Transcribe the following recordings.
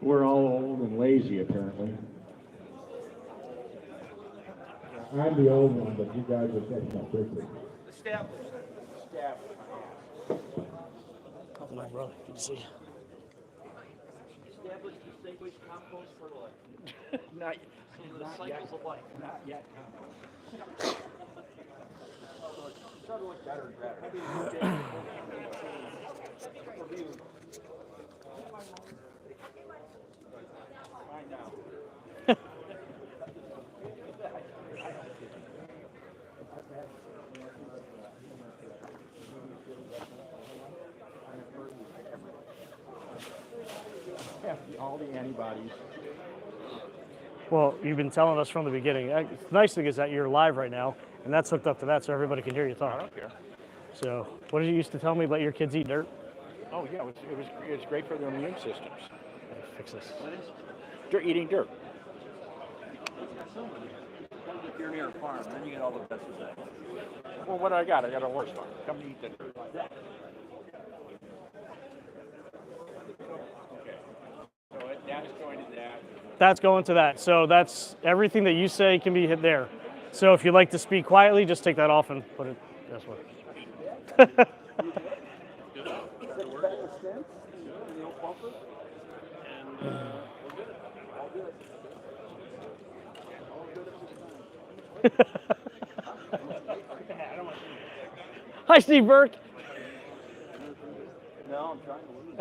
We're all old and lazy, apparently. I'm the old one, but you guys are catching up quickly. Established. Oh, my brother. Good to see you. Established distinguished compost for life. Not, In the cycles of life. not yet. It's starting to look better and better. Fine now. All the antibodies. Well, you've been telling us from the beginning. The nice thing is that you're live right now, and that's hooked up to that so everybody can hear you I talk. don't care. So, what did you used to tell me about your kids eat dirt? Oh yeah, it was great for their immune systems. Fix this. They're eating dirt. If you're near a farm, then you get all the best of that. Well, what do I got? I got a horse farm. Come eat the dirt. Okay. So that's going to that. That's going to that. So that's everything that you say can be hit there. So if you like to speak quietly, just take that off and put it this way. Hi, Steve Burke. No, I'm trying to lose.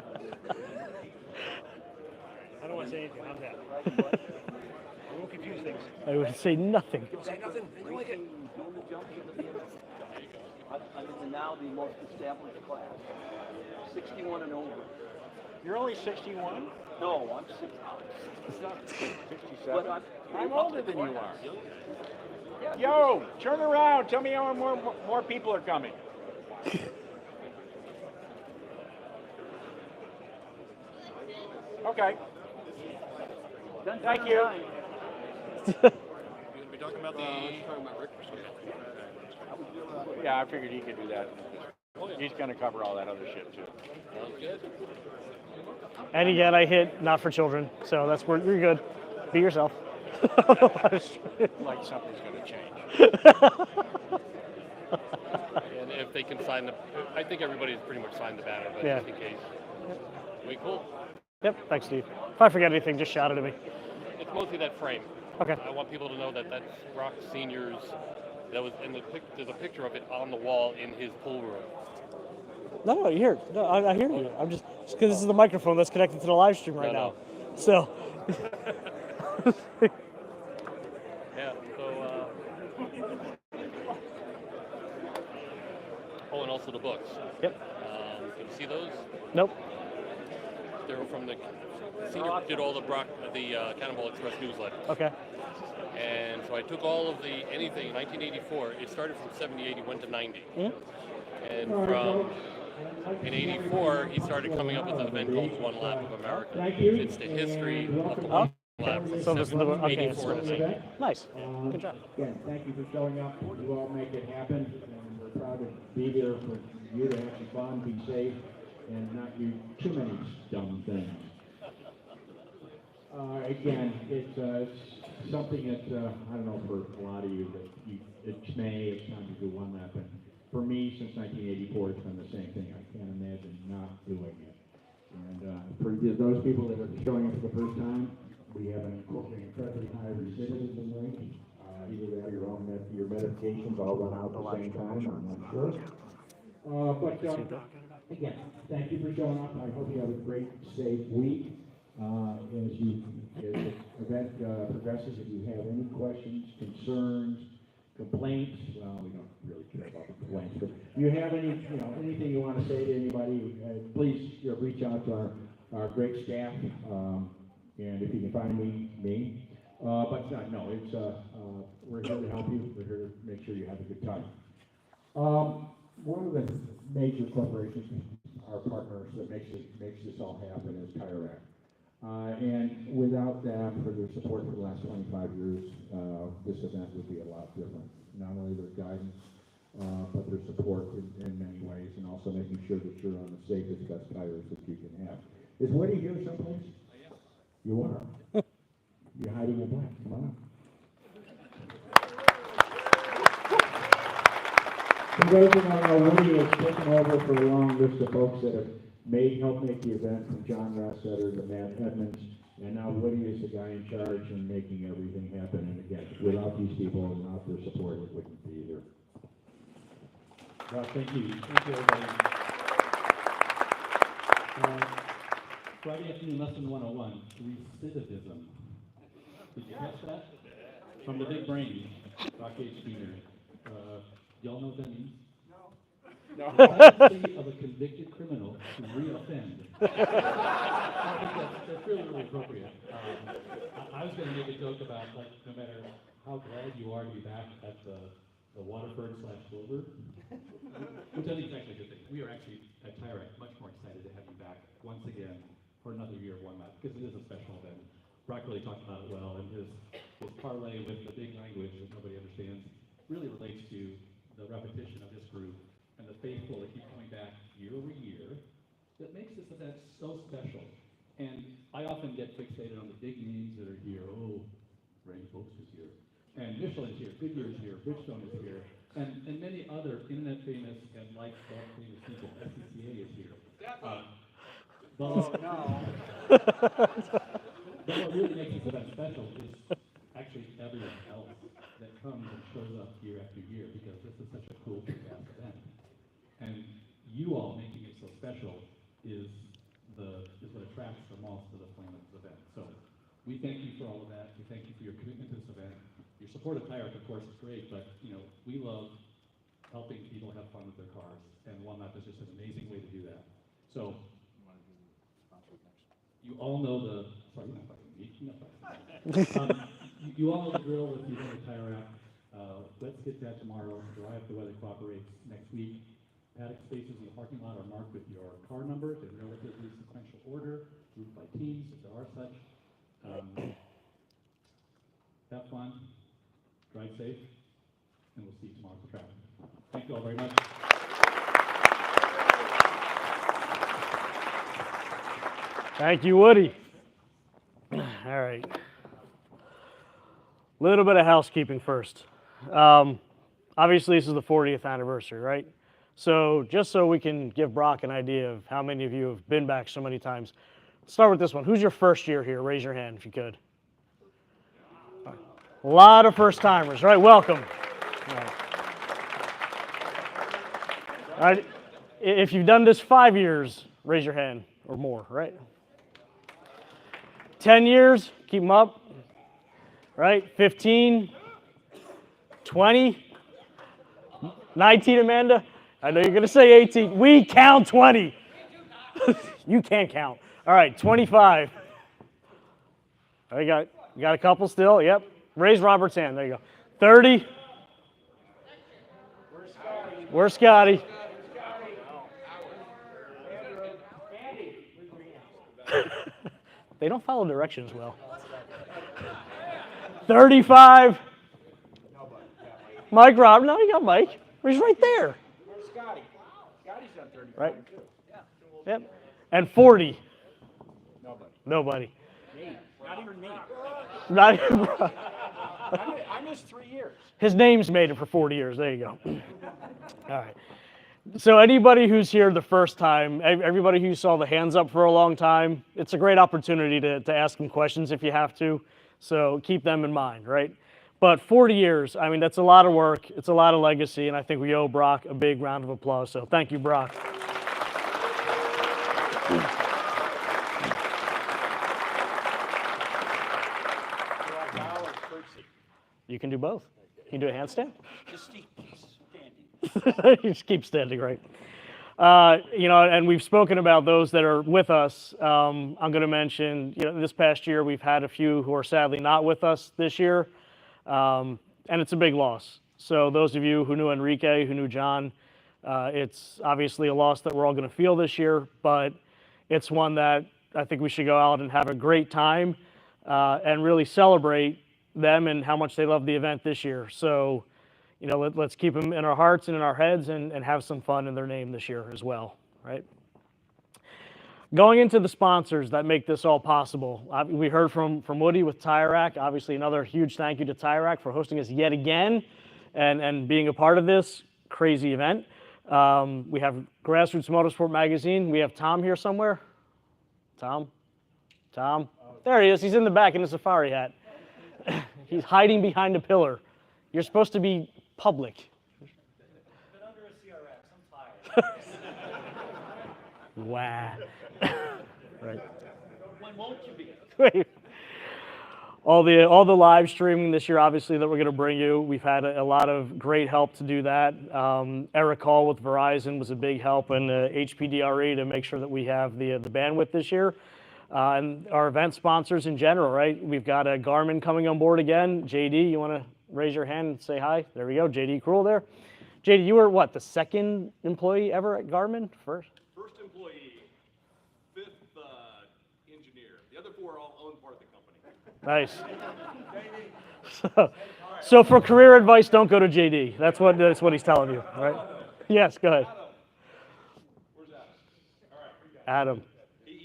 I don't want to say anything. How's that? I won't confuse things. I would say nothing. Say nothing. I'm now the most established class. 61 and over. You're only 61? No, I'm 67? I'm older older than you are. Yo, turn around. Tell me how more people are coming. Okay. Thank you. We're talking about Yeah, I figured he could do that. He's going to cover all that other shit too. Sounds good. And again, I hit not for children, so that's where you're good. Be yourself. Like something's going to change. And if they can sign I think everybody's pretty much signed the banner, but Yeah. just in case. Way cool. Yep, thanks, Steve. If I forget anything, just shout it at me. It's mostly that frame. Okay. I want people to know that that's Rock Senior's. That was, and there's a picture of it on the wall in his pool room. No, you hear it. No, I hear you. I'm just because this is the microphone that's connected to the live stream right now. So. Yeah. So. Oh, and also the books. Yep. Can you see those? Nope. They were from the Senior did all the Cannonball Express newsletter. Okay. And so I took all of the anything. 1984. It started from 78. He went to 90. Mm-hmm. And from in 84, he stared coming up with an event called One Lap of America. It's the history of the one lap from So this is the 84 to 90. Nice. Good job. Again, thank you for showing up. You all make it happen, and we're proud to be there for you to have some fun, be safe, and not do too many dumb things. Again, it's something that I don't know for a lot of you that it's May. It's time to do one lap, and for me, since 1984, it's been the same thing. I can't imagine not doing it. And for those people that are showing up for the first time, we have an incredibly high recidivism rate. Either that or your medications all run out at the same time. I'm not sure. But again, thank you for showing up. I hope you have a great, safe week. As the event progresses, if you have any questions, concerns, complaints, well, we don't really care about the complaints, but if you have anything you want to say to anybody, please reach out to our great staff, and if you can find me. But no, it's we're here to help you. We're here to make sure you have a good time. One of the major corporations, our partners that makes this all happen is TireRack. And without them, for their support for the last 25 years, this event would be a lot different. Not only their guidance, but their support in many ways, and also making sure that you're on the safest, best tires that you can have. Is Woody here someplace? You are. You're hiding in black. Come on up. For those who don't know, Woody has taken over for a long list of folks that have helped make the event, from John Rassetter to Matt Edmonds, and now Woody is the guy in charge and making everything happen. And again, without these people and without their support, it wouldn't be either. Well, thank you. Thank you, everybody. Friday afternoon lesson 101, recidivism. Did you catch that? From the big brain, Rock H. Jr. Y'all know what that means? No. Tendency of a convicted criminal to reoffend. I think that's really, really appropriate. I was going to make a joke about, like, no matter how glad you are to be back at the Waterford/Clover, which I think is actually a good thing. We are actually, at TIRAC, much more excited to have you back once again for another year of One Lap, because it is a special event. Brock really talked about it well, and his parlay with the big language that nobody understands really relates to the repetition of this group and the faithful that keep coming back year over year that makes this event so special. And I often get fixated on the big names that are here. Oh, Randy Folks is here, and Michelin is here, Goodyear is here, Bridgestone is here, and many other internet famous and lifestyle famous people. SCCA is here. But what really makes this event special is actually everyone else that comes and shows up year after year, because this is such a cool, kick-ass event. And you all making it so special is what attracts the most to the flame of this event. So we thank you for all of that. We thank you for your commitment to this event. Your support of TIRAC, of course, is great, but we love helping people have fun with their cars, and One Lap is just an amazing way to do that. So you all know the you all know the drill with the event at TIRAC. Let's get that tomorrow. Drive the weather cooperates next week. Paddock spaces in the parking lot are marked with your car number in relatively sequential order, grouped by teams if there are such. Have fun, drive safe, and we'll see you tomorrow for traffic. Thank you all very much. Thank you, Woody. All right. Little bit of housekeeping first. Obviously, this is the 40th anniversary, right? So just so we can give Brock an idea of how many of you have been back so many times, let's start with this one. Who's your first year here? Raise your hand if you could. A lot of first timers, right? Welcome. All right. If you've done this 5 years, raise your hand or more, right? 10 years, keep them up, right? 15, 20, 19, Amanda. I know you're going to say 18. We count 20. You can't count. All right, 25. You got a couple still. Yep. Raise Robert's hand. There you go. 30. Where's Scotty? They don't follow directions well. 35. Mike Rob. No, you got Mike. He's right there. Where's Scotty? Scotty's done 35 Right. too. Yeah. Yep. And 40. Nobody. Nobody. Me. Not even me. Not even. I missed 3 years. His name's made it for 40 years. There you go. All right. So anybody who's here the first time, everybody who saw the hands up for a long time, it's a great opportunity to ask them questions if you have to. So keep them in mind, right? But 40 years, I mean, that's a lot of work. It's a lot of legacy, and I think we owe Brock a big round of applause. So thank you, Brock. You can do both. You can do a handstand. Just keep standing. You just keep standing, right? And we've spoken about those that are with us. I'm going to mention, this past year we've had a few who are sadly not with us this year, and it's a big loss. So those of you who knew Enrique, who knew John, it's obviously a loss that we're all going to feel this year, but it's one that I think we should go out and have a great time and really celebrate them and how much they love the event this year. So, let's keep them in our hearts and in our heads and have some fun in their name this year as well, right? Going into the sponsors that make this all possible, we heard from Woody with Tire Rack. Obviously, another huge thank you to Tire Rack for hosting us yet again and being a part of this crazy event. We have Grassroots Motorsport Magazine. We have Tom here somewhere. Tom? There he is. He's in the back in a safari hat. He's hiding behind a pillar. You're supposed to be public. Been under a CRX. I'm tired. Wow. Right. When won't you be? Wait. All the live streaming this year, obviously, that we're going to bring you. We've had a lot of great help to do that. Eric Hall with Verizon was a big help, and HPDRE to make sure that we have the bandwidth this year. And our event sponsors in general, right? We've got Garmin coming on board again. JD, you want to raise your hand and say hi? There we go. JD Cruel there. JD, you were what, the second employee ever at Garmin? First employee, fifth engineer. The other four all own part of the company. Nice. So for career advice, don't go to JD. That's what he's telling you, right? Yes, go ahead. Where's Adam? All right, Adam.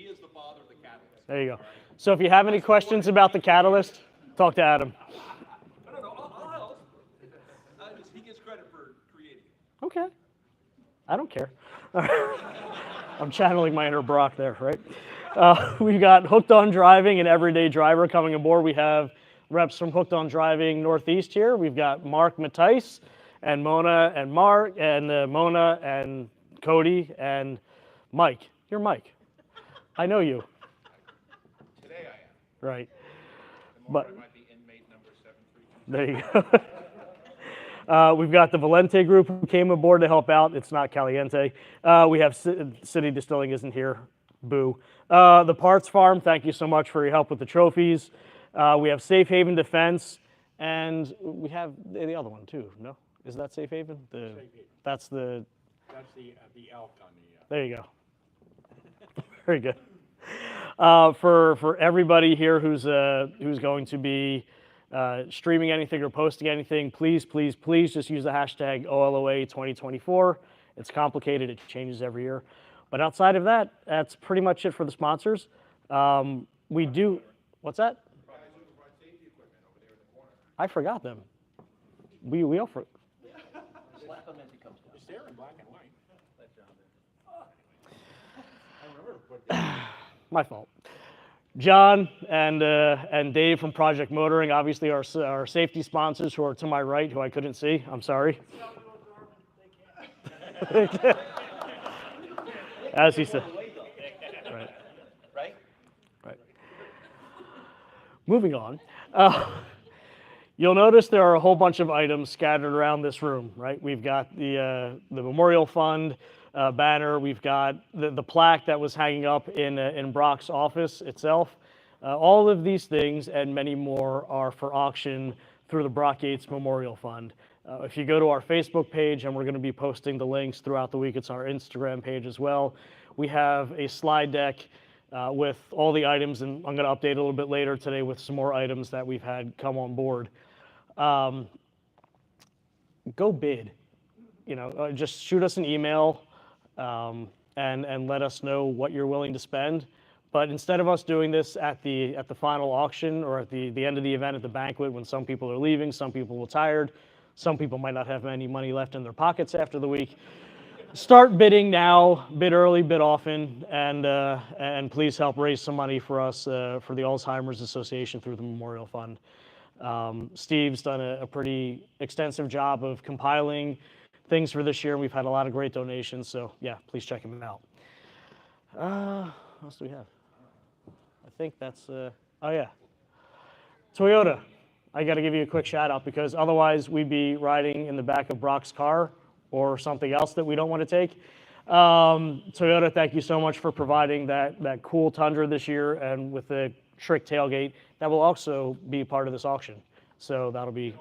he is the father of the catalyst. There you go. So if you have any questions about the catalyst, talk to Adam. No, I'll help. He gets credit for creating it. Okay. I don't care. I'm channeling my inner Brock there, right? We've got Hooked on Driving and Everyday Driver coming aboard. We have reps from Hooked on Driving Northeast here. We've got Mark Mattice and Mona and Mark and Mona and Cody and Mike. You're Mike. I know you. Today I am. Right. But Might be inmate number 732. there you go. We've got the Valente group who came aboard to help out. It's not Caliente. We have City Distilling isn't here. Boo. The Parts Farm, thank you so much for your help with the trophies. We have Safe Haven Defense, and we have the other one too. No, is that Safe Haven? That's the elk on the. There you go. Very good. For everybody here who's going to be streaming anything or posting anything, please just use the hashtag OLOA 2024. It's complicated. It changes every year. But outside of that, that's pretty much it for the sponsors. We do. What's that? I forgot them. We all forgot. Slap him as he comes down. It's there in black and white. My fault. John and Dave from Project Motoring, obviously our safety sponsors who are to my right, who I couldn't see. I'm sorry. As he said. Right. Moving on. You'll notice there are a whole bunch of items scattered around this room, right? We've got the Memorial Fund banner. We've got the plaque that was hanging up in Brock's office itself. All of these things and many more are for auction through the Brock Yates Memorial Fund. If you go to our Facebook page, and we're going to be posting the links throughout the week, it's on our Instagram page as well. We have a slide deck with all the items, and I'm going to update a little bit later today with some more items that we've had come on board. Go bid. Just shoot us an email and let us know what you're willing to spend. But instead of us doing this at the final auction or at the end of the event at the banquet when some people are leaving, some people are tired, some people might not have any money left in their pockets after the week. Start bidding now, bid early, bid often, and please help raise some money for us for the Alzheimer's Association through the Memorial Fund. Steve's done a pretty extensive job of compiling things for this year, and we've had a lot of great donations, so yeah, please check him out. What else do we have? I think that's, oh yeah. Toyota. I got to give you a quick shout out because otherwise we'd be riding in the back of Brock's car or something else that we don't want to take. Toyota, thank you so much for providing that cool Tundra this year and with the trick tailgate. That will also be part of this auction. So that'll be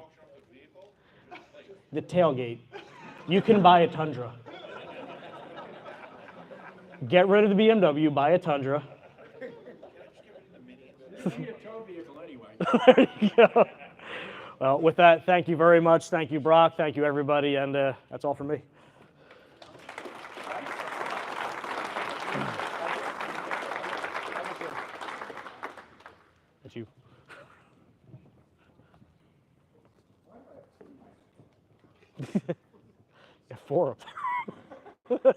the tailgate. You can buy a Tundra. Get rid of the BMW, buy a Tundra. There you go. Well, with that, thank you very much. Thank you, Brock. Thank you, everybody. And that's all from me. It's you. Yeah, 4 of them. Remember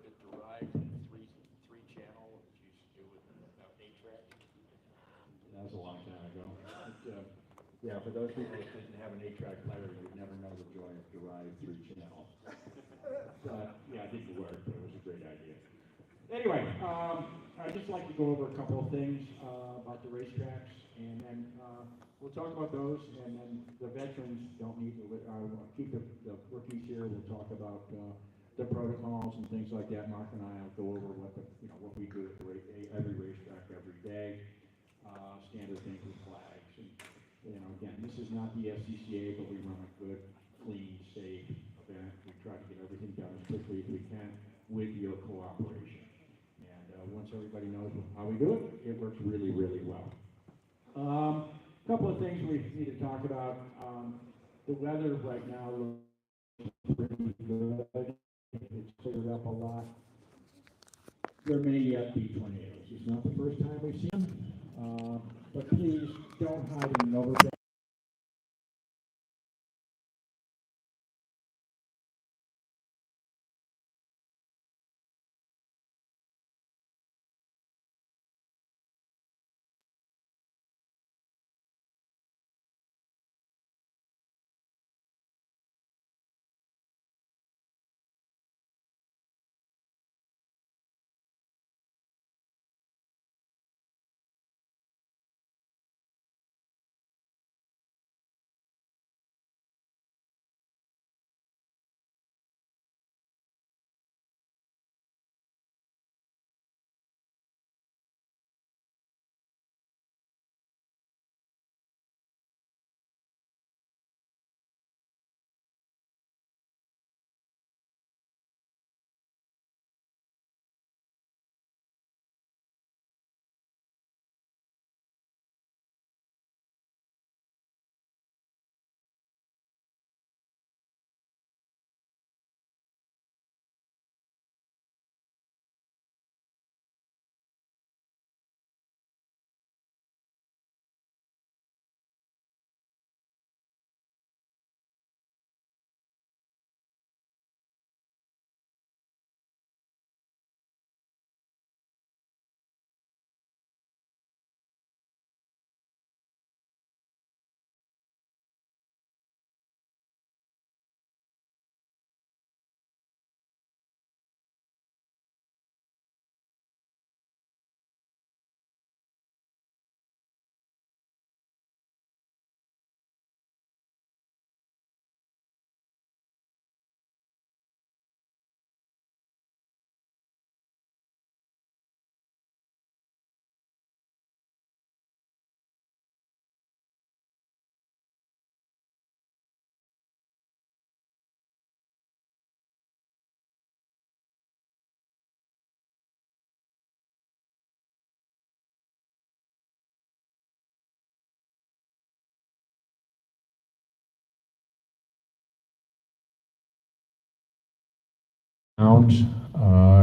the derived three channel that you used to do with 8-track? That was a long time ago. But, yeah, for those people that didn't have an 8-track player, you'd never know the joy of derived 3-channel. But yeah, it didn't work, but it was a great idea. Anyway, I'd just like to go over a couple of things about the racetracks, and then we'll talk about those, and then the veterans don't need to, keep the rookies here. We'll talk about the protocols and things like that. Mark and I will go over what what we do at every racetrack every day, standard things with flags. And, again, this is not the FCCA, but we run a good, clean, safe event. We try to get everything done as quickly as we can with your cooperation. And once everybody knows how we do it, it works really, really well. A couple of things we need to talk about. The weather right now looks pretty good. It's cleared up a lot. There may yet be tornadoes. It's not the first time we've seen them, but please don't hide in an overpass.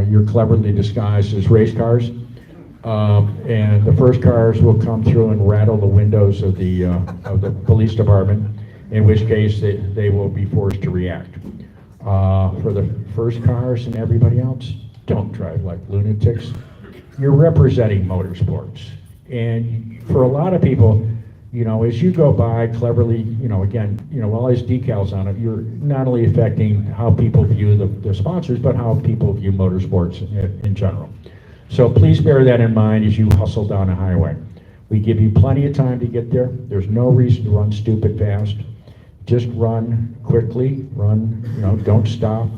You're cleverly disguised as race cars, and the first cars will come through and rattle the windows of the police department, in which case they will be forced to react. For the first cars and everybody else, don't drive like lunatics. You're representing motorsports, and for a lot of people, as you go by cleverly, all these decals on it, you're not only affecting how people view the sponsors, but how people view motorsports in general. So please bear that in mind as you hustle down a highway. We give you plenty of time to get there. There's no reason to run stupid fast. Just run quickly, don't stop,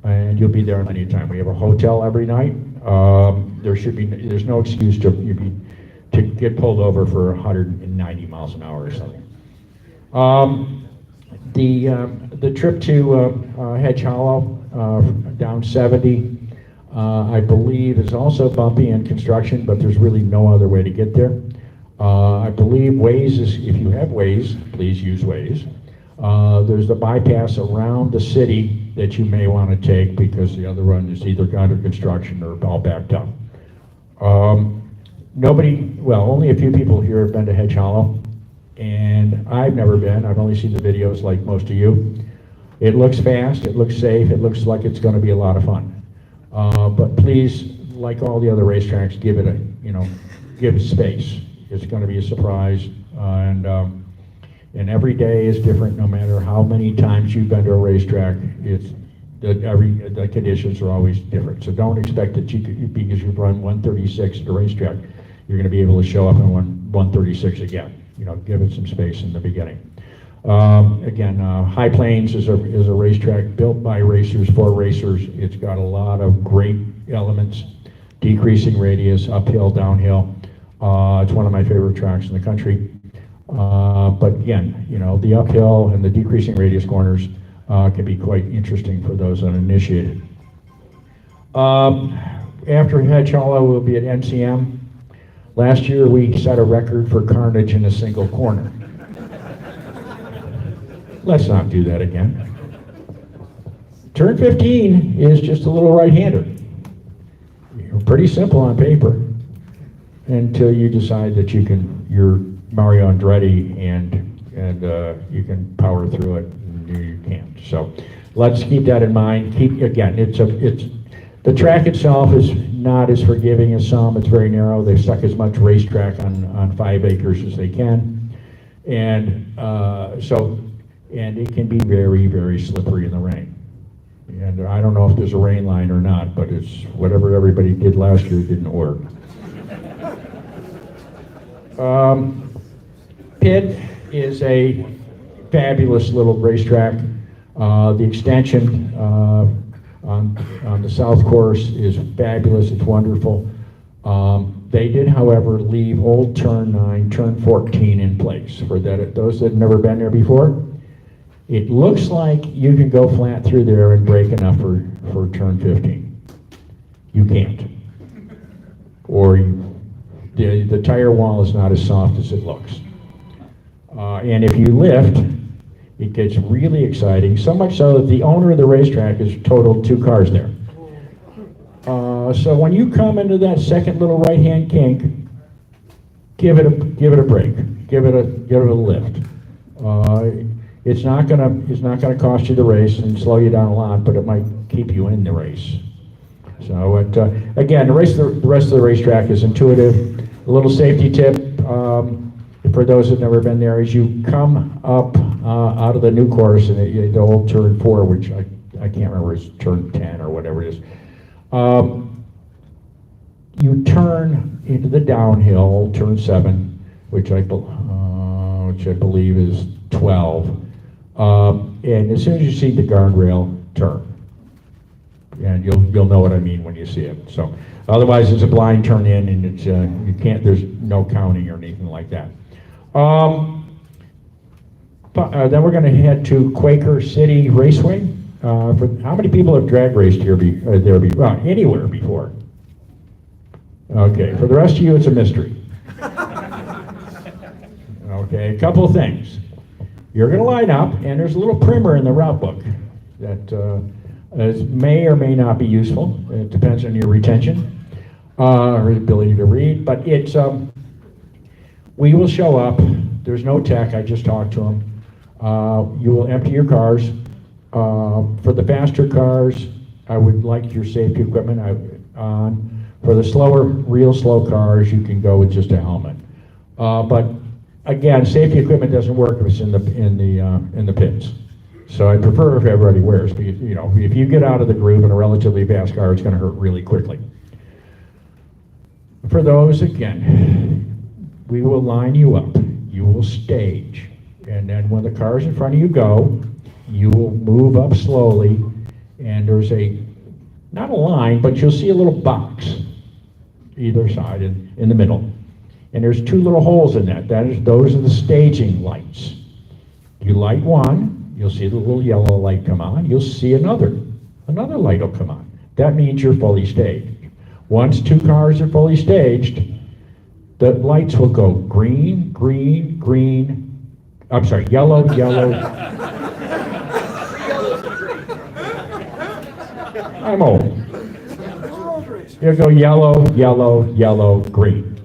and you'll be there in plenty of time. We have a hotel every night. There's no excuse to get pulled over for 190 miles an hour or something. The trip to Hedge Hollow down 70, I believe, is also bumpy in construction, but there's really no other way to get there. I believe Waze is, if you have Waze, please use Waze. There's the bypass around the city that you may want to take because the other one is either under construction or all backed up. Only a few people here have been to Hedge Hollow, and I've never been. I've only seen the videos like most of you. It looks fast, it looks safe, it looks like it's going to be a lot of fun. But please, like all the other racetracks, give it space. It's going to be a surprise, and every day is different. No matter how many times you've been to a racetrack, the conditions are always different. So don't expect that because you've run 136 at a racetrack, you're going to be able to show up in 136 again. Give it some space in the beginning. High Plains is a racetrack built by racers for racers. It's got a lot of great elements, decreasing radius, uphill, downhill. It's one of my favorite tracks in the country. But again, the uphill and the decreasing radius corners can be quite interesting for those uninitiated. After Hedge Hollow, we'll be at NCM. Last year, we set a record for carnage in a single corner. Let's not do that again. Turn 15 is just a little right-hander. Pretty simple on paper until you decide that you're Mario Andretti and you can power through it, and you can't. So let's keep that in mind. The track itself is not as forgiving as some. It's very narrow. They've stuck as much racetrack on 5 acres as they can, and it can be very, very slippery in the rain. And I don't know if there's a rain line or not, but it's whatever everybody did last year didn't work. Pitt is a fabulous little racetrack. The extension on the south course is fabulous. It's wonderful. They did, however, leave old turn 9, turn 14 in place. For those that have never been there before, it looks like you can go flat through there and brake enough for turn 15. You can't. Or the tire wall is not as soft as it looks. And if you lift, it gets really exciting, so much so that the owner of the racetrack has totaled 2 cars there. So when you come into that second little right-hand kink, give it a break, give it a lift. It's not gonna cost you the race and slow you down a lot, but it might keep you in the race. So again, the rest of the racetrack is intuitive. A little safety tip for those who've never been there: as you come up out of the new course and the old turn 4, which I can't remember, it's turn 10 or whatever it is. You turn into the downhill, turn 7, which I believe is 12. And as soon as you see the guardrail, turn. And you'll know what I mean when you see it. So otherwise, it's a blind turn in, and it's you can't. There's no counting or anything like that. Then we're going to head to Quaker City Raceway. How many people have drag raced here anywhere before? Okay, for the rest of you, it's a mystery. Okay, a couple of things. You're going to line up, and there's a little primer in the route book that may or may not be useful. It depends on your retention or ability to read. But it's we will show up. There's no tech. I just talked to them. You will empty your cars. For the faster cars, I would like your safety equipment on. For the real slow cars, you can go with just a helmet. But again, safety equipment doesn't work if it's in the pits. So I prefer if everybody wears. But if you get out of the groove in a relatively fast car, it's going to hurt really quickly. For those, again, we will line you up. You will stage, and then when the cars in front of you go, you will move up slowly, and there's not a line, but you'll see a little box either side in the middle. And there's 2 little holes in that. Those are the staging lights. You light one, you'll see the little yellow light come on. You'll see another light will come on. That means you're fully staged. Once 2 cars are fully staged, the lights will go green, green, green, I'm sorry, yellow, yellow. I'm old. You'll go yellow, yellow, yellow, green.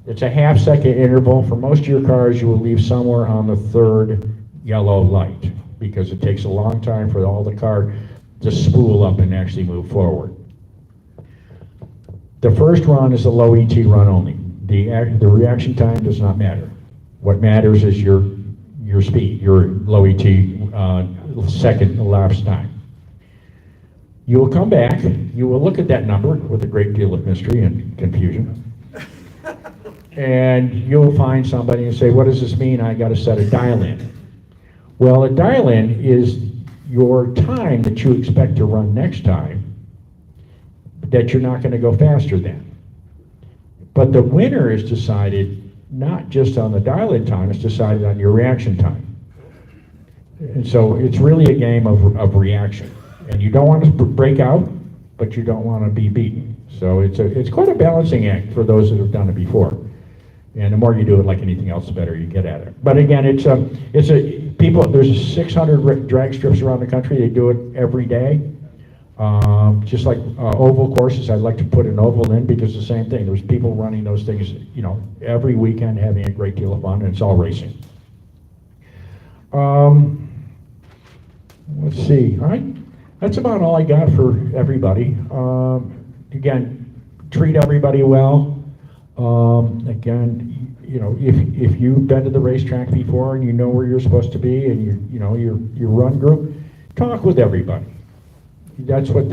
It's a half-second interval. For most of your cars, you will leave somewhere on the third yellow light because it takes a long time for all the car to spool up and actually move forward. The first run is a low ET run only. The reaction time does not matter. What matters is your speed, your low ET second elapsed time. You will come back, you will look at that number with a great deal of mystery and confusion, and you'll find somebody and say, what does this mean? I got to set a dial-in. Well, a dial-in is your time that you expect to run next time, that you're not going to go faster than. But the winner is decided not just on the dial-in time, it's decided on your reaction time. And so it's really a game of reaction. And you don't want to break out, but you don't want to be beaten. So it's quite a balancing act for those that have done it before. And the more you do it, like anything else, the better you get at it. But again, there's 600 drag strips around the country. They do it every day. Just like oval courses, I'd like to put an oval in because the same thing. There's people running those things, every weekend, having a great deal of fun, and it's all racing. Let's see. All right. That's about all I got for everybody. Again, treat everybody well. Again, if you've been to the racetrack before and you know where you're supposed to be and your run group, talk with everybody. That's what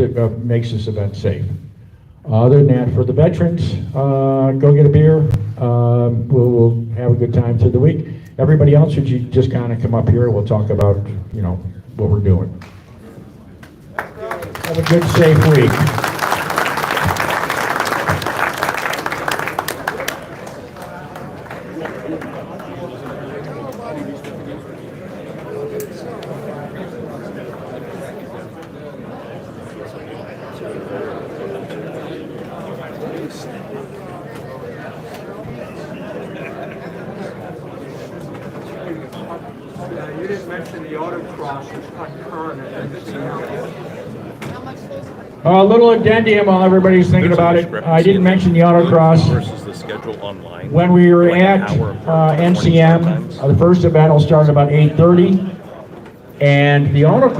makes this event safe. Other than that, for the veterans, go get a beer. We'll have a good time through the week. Everybody else, would you just kind of come up here? We'll talk about what we're doing. Have a good, safe week. You didn't mention the autocross is concurrent. A little addendum while everybody's thinking about it. I didn't mention the autocross. Versus the schedule online. When we were Like an at hour apart, 20 NCM, sometimes. the first event will start about 8:30, and the autocross